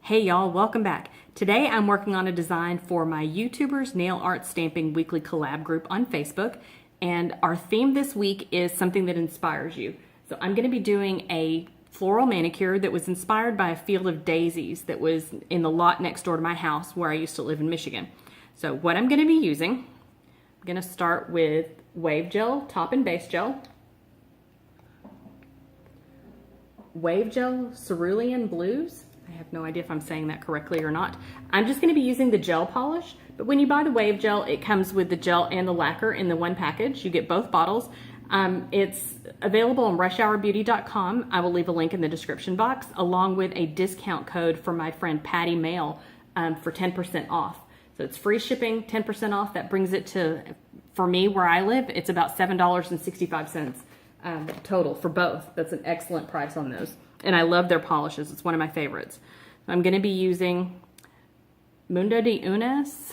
Hey y'all, welcome back. Today I'm working on a design for my YouTubers Nail Art Stamping Weekly Collab group on Facebook, and our theme this week is something that inspires you. So I'm going to be doing a floral manicure that was inspired by a field of daisies that was in the lot next door to my house where I used to live in Michigan. So what I'm going to be using, I'm going to start with Wavegel Top and Base Gel, Wavegel Cerulean Blues. I have no idea if I'm saying that correctly or not. I'm just going to be using the gel polish, but when you buy the Wavegel, it comes with the gel and the lacquer in the one package. You get both bottles. It's available on rushhourbeauty.com. I will leave a link in the description box, along with a discount code for my friend Patty Mail for 10% off. So it's free shipping, 10% off. That brings it to, for me where I live, it's about $7.65 total for both. That's an excellent price on those. And I love their polishes. It's one of my favorites. I'm going to be using Mundo de Unas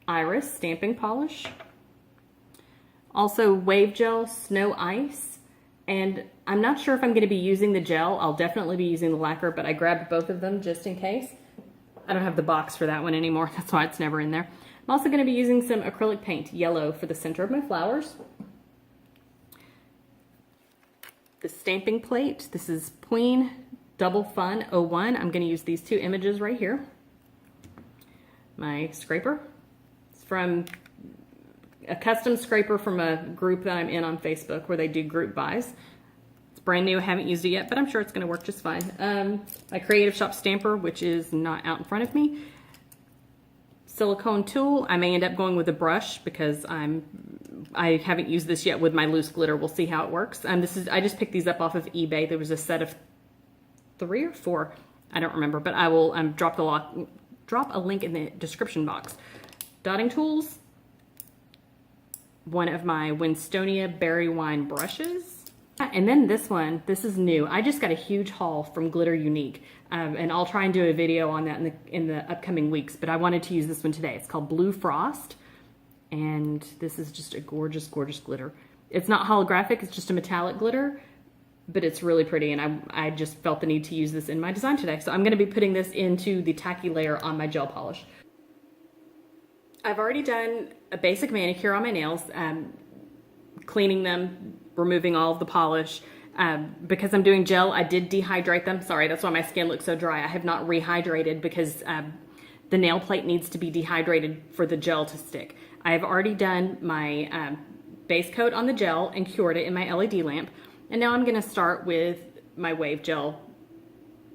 Iris Stamping Polish. Also Wavegel Snow Ice. And I'm not sure if I'm going to be using the gel. I'll definitely be using the lacquer, but I grabbed both of them just in case. I don't have the box for that one anymore. That's why it's never in there. I'm also going to be using some acrylic paint, yellow, for the center of my flowers. The stamping plate, this is Queen Double Fun 01. I'm going to use these two images right here. My scraper, it's from a custom scraper from a group that I'm in on Facebook where they do group buys. It's brand new, I haven't used it yet, but I'm sure it's going to work just fine. My Creative Shop stamper, which is not out in front of me. Silicone tool, I may end up going with a brush because I haven't used this yet with my loose glitter. We'll see how it works. I just picked these up off of eBay. There was a set of 3 or 4, I don't remember, but I will drop a link in the description box. Dotting tools, one of my Winstonia Berry Wine brushes. And then this one, this is new. I just got a huge haul from Glitter Unique, and I'll try and do a video on that in the upcoming weeks, but I wanted to use this one today. It's called Blue Frost, and this is just a gorgeous, gorgeous glitter. It's not holographic, it's just a metallic glitter, but it's really pretty, and I just felt the need to use this in my design today. So I'm gonna be putting this into the tacky layer on my gel polish. I've already done a basic manicure on my nails, cleaning them, removing all of the polish. Because I'm doing gel, I did dehydrate them. Sorry, that's why my skin looks so dry. I have not rehydrated because the nail plate needs to be dehydrated for the gel to stick. I have already done my base coat on the gel and cured it in my LED lamp. And now I'm gonna start with my Wavegel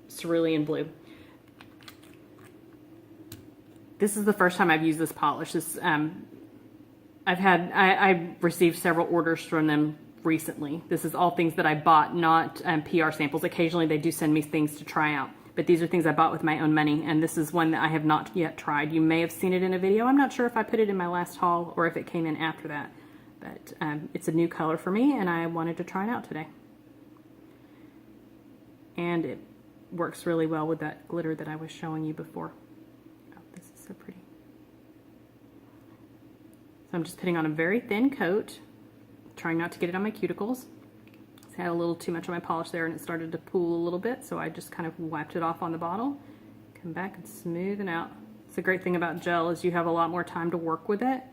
Cerulean Blue. This is the first time I've used this polish. I received several orders from them recently. This is all things that I bought, not PR samples. Occasionally they do send me things to try out, but these are things I bought with my own money, and this is one that I have not yet tried. You may have seen it in a video. I'm not sure if I put it in my last haul or if it came in after that, but it's a new color for me and I wanted to try it out today. And it works really well with that glitter that I was showing you before. Oh, this is so pretty. So I'm just putting on a very thin coat, trying not to get it on my cuticles. I had a little too much on my polish there and it started to pool a little bit, so I just kind of wiped it off on the bottle. Come back and smooth it out. It's a great thing about gel is you have a lot more time to work with it.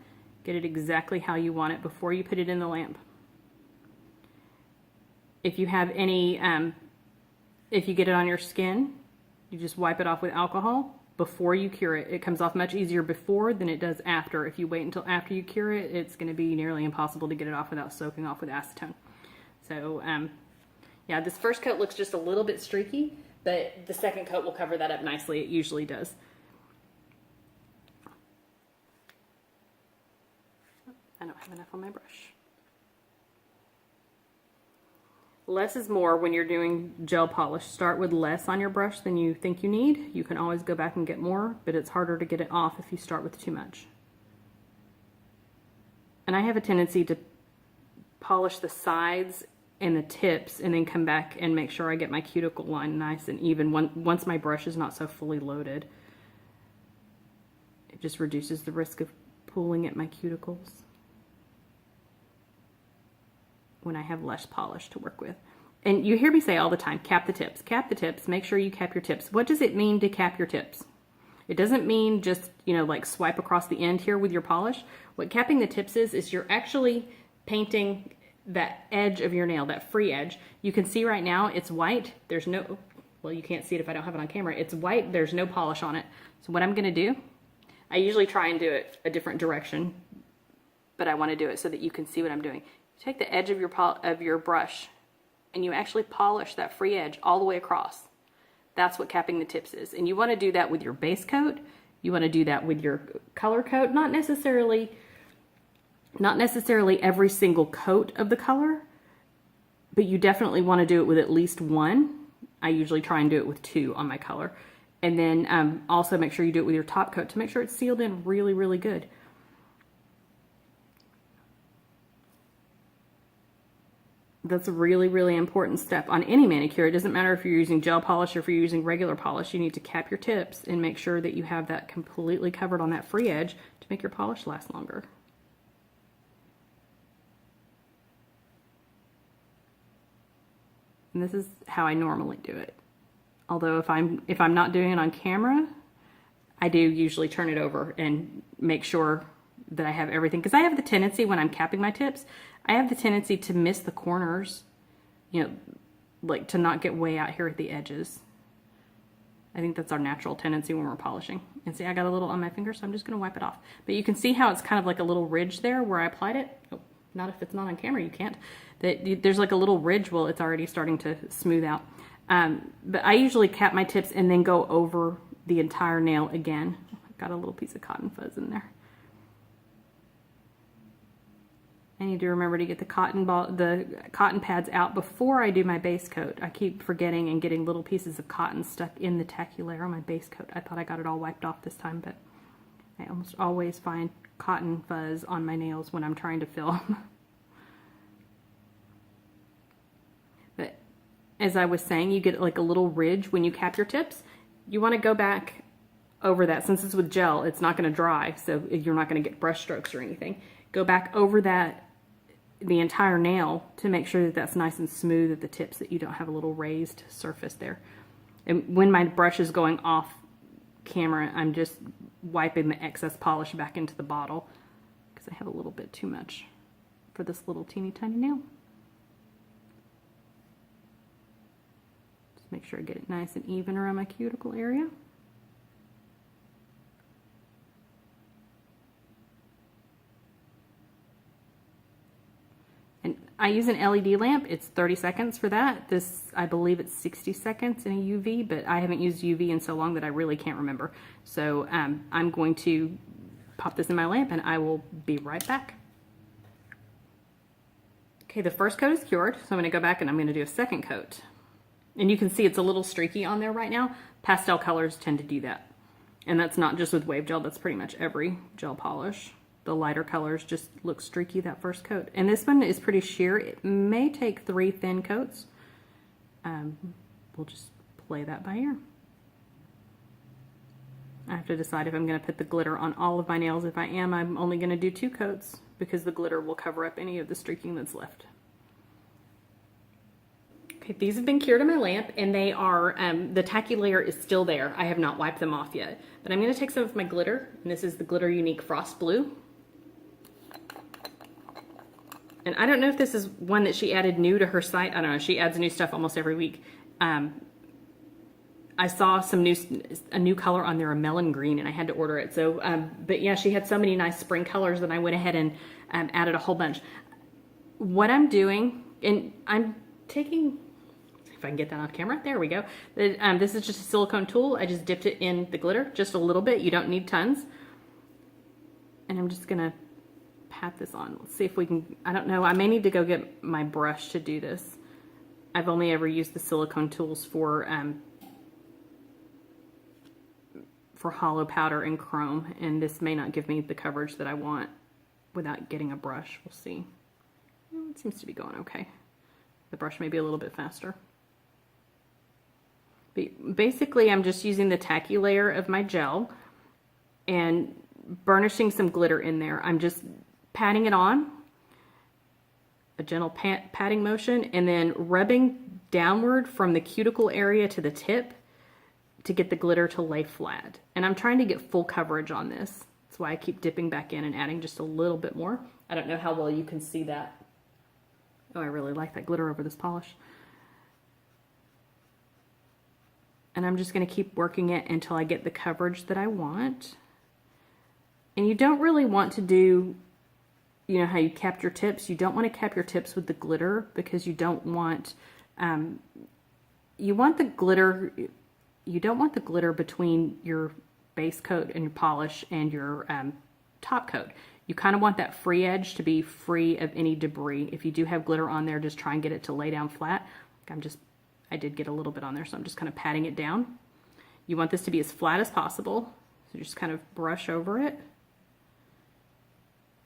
Get it exactly how you want it before you put it in the lamp. If you have any, if you get it on your skin, you just wipe it off with alcohol before you cure it. It comes off much easier before than it does after. If you wait until after you cure it, it's going to be nearly impossible to get it off without soaking off with acetone. So yeah, this first coat looks just a little bit streaky, but the second coat will cover that up nicely. It usually does. I don't have enough on my brush. Less is more when you're doing gel polish. Start with less on your brush than you think you need. You can always go back and get more, but it's harder to get it off if you start with too much. And I have a tendency to polish the sides and the tips and then come back and make sure I get my cuticle line nice and even once my brush is not so fully loaded. It just reduces the risk of pulling at my cuticles when I have less polish to work with. And you hear me say all the time, cap the tips, cap the tips, make sure you cap your tips. What does it mean to cap your tips? It doesn't mean just, you know, like swipe across the end here with your polish. What capping the tips is you're actually painting that edge of your nail, that free edge. You can see right now it's white. There's no, well, you can't see it if I don't have it on camera. It's white, there's no polish on it. So what I'm gonna do, I usually try and do it a different direction, but I wanna do it so that you can see what I'm doing. You take the edge of your brush and you actually polish that free edge all the way across. That's what capping the tips is. And you want to do that with your base coat. You want to do that with your color coat. Not necessarily every single coat of the color, but you definitely want to do it with at least one. I usually try and do it with 2 on my color. And then also make sure you do it with your top coat to make sure it's sealed in really, really good. That's a really, really important step on any manicure. It doesn't matter if you're using gel polish or if you're using regular polish. You need to cap your tips and make sure that you have that completely covered on that free edge to make your polish last longer. And this is how I normally do it. Although if I'm not doing it on camera, I do usually turn it over and make sure that I have everything, because I have the tendency when I'm capping my tips, I have the tendency to miss the corners, you know, like to not get way out here at the edges. I think that's our natural tendency when we're polishing. And see, I got a little on my finger, so I'm just gonna wipe it off. But you can see how it's kind of like a little ridge there where I applied it. Oh, not if it's not on camera, you can't. There's like a little ridge, well, it's already starting to smooth out. But I usually cap my tips and then go over the entire nail again. I've got a little piece of cotton fuzz in there. I need to remember to get the cotton pads out before I do my base coat. I keep forgetting and getting little pieces of cotton stuck in the tacky layer on my base coat. I thought I got it all wiped off this time, but I almost always find cotton fuzz on my nails when I'm trying to film. But as I was saying, you get like a little ridge when you cap your tips. You want to go back over that. Since it's with gel, it's not going to dry, so you're not going to get brush strokes or anything. Go back over that, the entire nail, to make sure that that's nice and smooth at the tips, that you don't have a little raised surface there. And when my brush is going off camera, I'm just wiping the excess polish back into the bottle because I have a little bit too much for this little teeny tiny nail. Just make sure I get it nice and even around my cuticle area. I use an LED lamp. It's 30 seconds for that. This, I believe it's 60 seconds in a UV, but I haven't used UV in so long that I really can't remember. So I'm going to pop this in my lamp and I will be right back. Okay, the first coat is cured, so I'm gonna go back and I'm gonna do a second coat. And you can see it's a little streaky on there right now. Pastel colors tend to do that. And that's not just with Wavegel, that's pretty much every gel polish. The lighter colors just look streaky that first coat. And this one is pretty sheer. It may take 3 thin coats. We'll just play that by ear. I have to decide if I'm going to put the glitter on all of my nails. If I am, I'm only going to do 2 coats because the glitter will cover up any of the streaking that's left. Okay, these have been cured in my lamp, and they are, the tacky layer is still there. I have not wiped them off yet. But I'm going to take some of my glitter, and this is the Glitter Unique Frost Blue. And I don't know if this is one that she added new to her site. I don't know. She adds new stuff almost every week. I saw a new color on there, a melon green, and I had to order it. So, but yeah, she had so many nice spring colors that I went ahead and added a whole bunch. What I'm doing, and I'm taking, if I can get that off camera, there we go. This is just a silicone tool. I just dipped it in the glitter, just a little bit. You don't need tons. And I'm just gonna pat this on. Let's see if we can, I don't know, I may need to go get my brush to do this. I've only ever used the silicone tools for hollow powder and chrome, and this may not give me the coverage that I want without getting a brush. We'll see. It seems to be going okay. The brush may be a little bit faster. But basically, I'm just using the tacky layer of my gel and burnishing some glitter in there. I'm just patting it on, a gentle patting motion, and then rubbing downward from the cuticle area to the tip to get the glitter to lay flat. And I'm trying to get full coverage on this. That's why I keep dipping back in and adding just a little bit more. I don't know how well you can see that. Oh, I really like that glitter over this polish. And I'm just going to keep working it until I get the coverage that I want. And you don't really want to do, you know how you cap your tips? You don't want to cap your tips with the glitter because you don't want, you want the glitter, you don't want the glitter between your base coat and your polish and your top coat. You kind of want that free edge to be free of any debris. If you do have glitter on there, just try and get it to lay down flat. I did get a little bit on there, so I'm just kind of patting it down. You want this to be as flat as possible. So just kind of brush over it.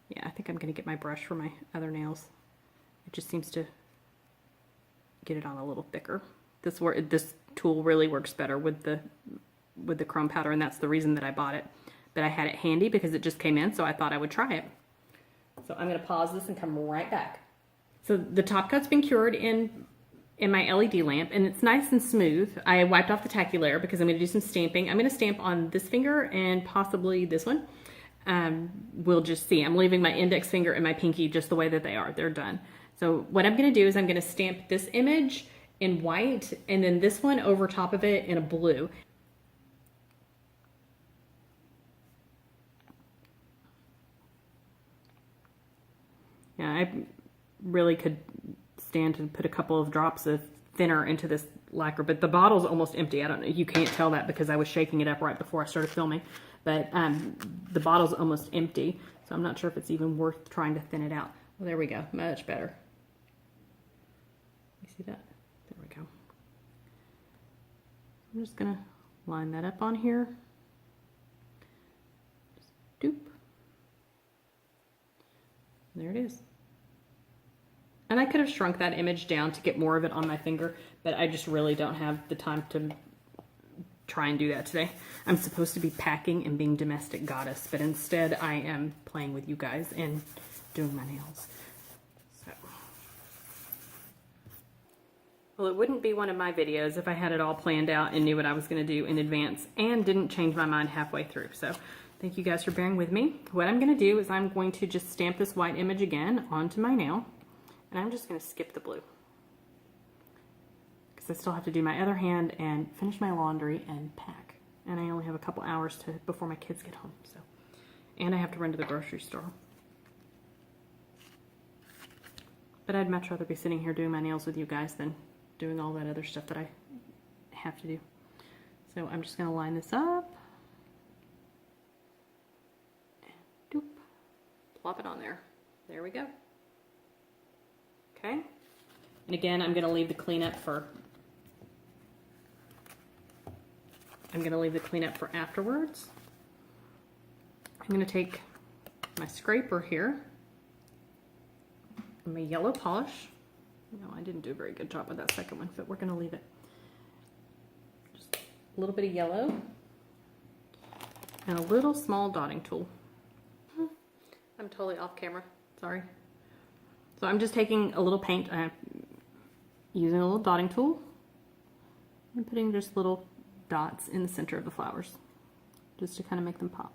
Yeah, I think I'm going to get my brush for my other nails. It just seems to get it on a little thicker. This tool really works better with the chrome powder, and that's the reason that I bought it. But I had it handy because it just came in, so I thought I would try it. So I'm going to pause this and come right back. So the top coat's been cured in my LED lamp, and it's nice and smooth. I wiped off the tacky layer because I'm going to do some stamping. I'm going to stamp on this finger and possibly this one. We'll just see. I'm leaving my index finger and my pinky just the way that they are. They're done. So what I'm going to do is I'm going to stamp this image in white and then this one over top of it in a blue. Yeah, I really could stand to put a couple of drops of thinner into this lacquer, but the bottle's almost empty. I don't know, you can't tell that because I was shaking it up right before I started filming, but the bottle's almost empty, so I'm not sure if it's even worth trying to thin it out. Well, there we go, much better. You see that? There we go. I'm just gonna line that up on here. Just doop. There it is. And I could have shrunk that image down to get more of it on my finger, but I just really don't have the time to try and do that today. I'm supposed to be packing and being domestic goddess, but instead I am playing with you guys and doing my nails. So. Well, it wouldn't be one of my videos if I had it all planned out and knew what I was going to do in advance and didn't change my mind halfway through. So thank you guys for bearing with me. What I'm going to do is I'm going to just stamp this white image again onto my nail. And I'm just going to skip the blue because I still have to do my other hand and finish my laundry and pack. And I only have a couple hours before my kids get home. So, and I have to run to the grocery store. But I'd much rather be sitting here doing my nails with you guys than doing all that other stuff that I have to do. So I'm just going to line this up. And doop. Plop it on there. There we go. Okay, and again, I'm going to leave the cleanup for afterwards. I'm going to take my scraper here and my yellow polish. No, I didn't do a very good job with that second one, but we're going to leave it. Just a little bit of yellow and a little small dotting tool. I'm totally off camera, sorry. So I'm just taking a little paint, using a little dotting tool, and putting just little dots in the center of the flowers, just to kind of make them pop.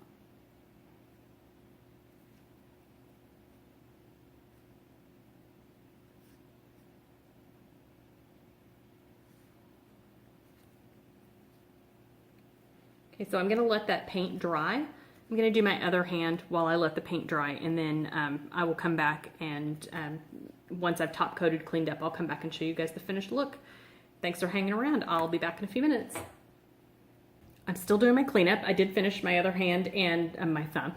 Okay, so I'm going to let that paint dry. I'm going to do my other hand while I let the paint dry, and then I will come back and once I've top coated, cleaned up, I'll come back and show you guys the finished look. Thanks for hanging around. I'll be back in a few minutes. I'm still doing my cleanup. I did finish my other hand and my thumb.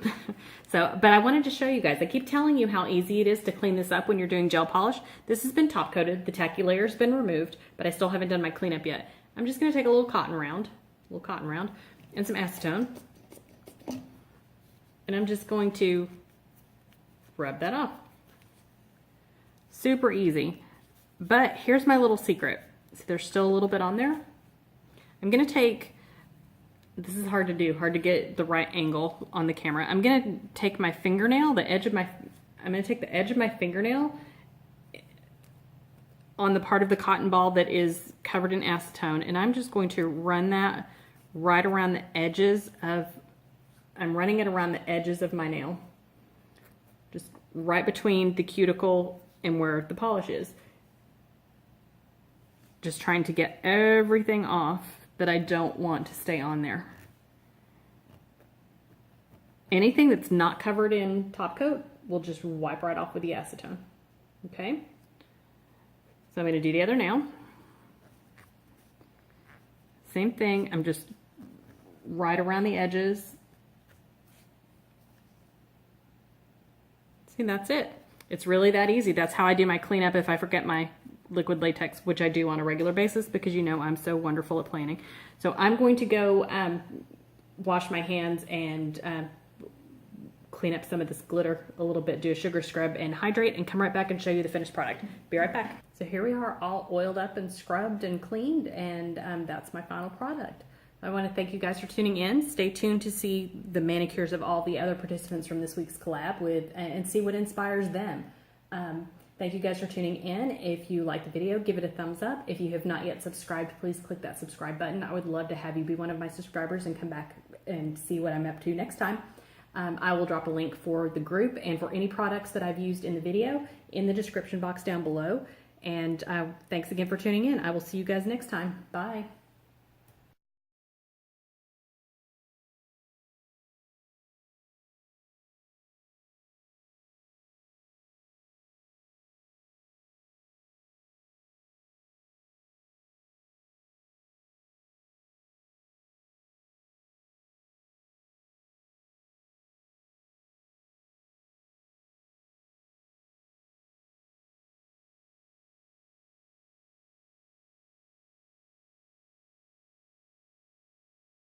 But I wanted to show you guys. I keep telling you how easy it is to clean this up when you're doing gel polish. This has been top coated. The tacky layer's been removed, but I still haven't done my cleanup yet. I'm just going to take a little cotton round, and some acetone. And I'm just going to rub that off. Super easy. But here's my little secret. See, there's still a little bit on there. I'm going to take, this is hard to do, hard to get the right angle on the camera. I'm going to take my fingernail, I'm going to take the edge of my fingernail on the part of the cotton ball that is covered in acetone, and I'm just going to run that right around the edges of, I'm running it around the edges of my nail. Just right between the cuticle and where the polish is. Just trying to get everything off that I don't want to stay on there. Anything that's not covered in top coat, we'll just wipe right off with the acetone. Okay? So I'm going to do the other nail. Same thing, I'm just right around the edges. See, that's it. It's really that easy. That's how I do my cleanup if I forget my liquid latex, which I do on a regular basis because you know I'm so wonderful at planning. So I'm going to go wash my hands and clean up some of this glitter a little bit, do a sugar scrub and hydrate, and come right back and show you the finished product. Be right back. So here we are, all oiled up and scrubbed and cleaned, and that's my final product. I want to thank you guys for tuning in. Stay tuned to see the manicures of all the other participants from this week's collab and see what inspires them. Thank you guys for tuning in. If you like the video, give it a thumbs up. If you have not yet subscribed, please click that subscribe button. I would love to have you be one of my subscribers and come back and see what I'm up to next time. I will drop a link for the group and for any products that I've used in the video in the description box down below. And thanks again for tuning in. I will see you guys next time. Bye.